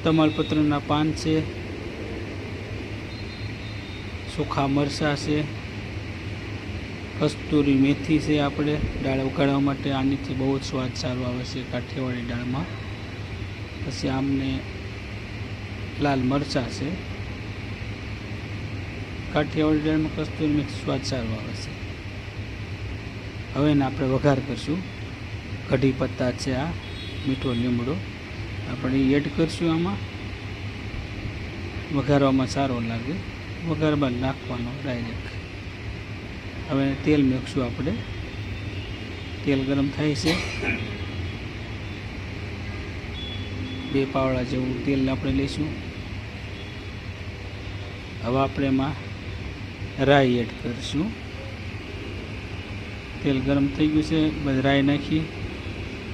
તમાલપત્રના પાન છે, सूखा मरचा से, कस्तूरी मेथी से આપણે દાળ ઉકાળવા માટે આનીથી બહુ જ સ્વાદ સારો આવે છે કાઠિયાવાડી દાળમાં। પછી આમને લાલ મરચાં છે, કાઠિયાવાડી દાળમાં કસ્તુરી મેથી સ્વાદ સારો આવે છે। હવે એને આપણે વઘાર કરશું। કઢી પત્તા છે, આ મીઠો લીમડો આપણે એડ કરશું આમાં, વઘારવામાં સારો લાગે। વઘાર બાદ નાખવાનો ડાયરેક્ટ। હવે તેલ મૂકશું આપણે। તેલ ગરમ થાય છે, 2 પાવડા જેવું તેલ આપણે લઈશું। હવે આપણે એમાં રાઈ એડ કરીશું। તેલ ગરમ થઈ ગયું છે, બસ રાઈ નાખી,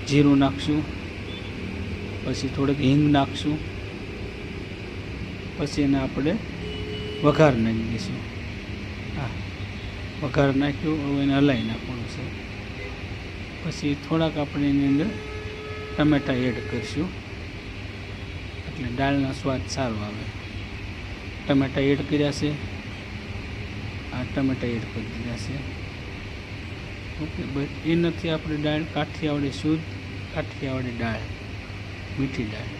જીરું નાખશું, પછી થોડીક હિંગ નાખશું, પછી એને આપણે વઘાર નાખી દઈશું। હા, વઘાર નાખ્યું, હવે એને હલાવી નાખવાનું છે। પછી થોડાક આપણે એની અંદર ટમેટાં એડ કરીશું, એટલે દાળનો સ્વાદ સારો આવે। ટમેટાં એડ કર્યા છે, આ ટમેટાં એડ કરી દીધા છે। ઓકે, બસ એનાથી આપણે દાળ કાઠિયાવાડી શુદ્ધ કાઠિયાવાડી દાળ, મીઠી દાળ।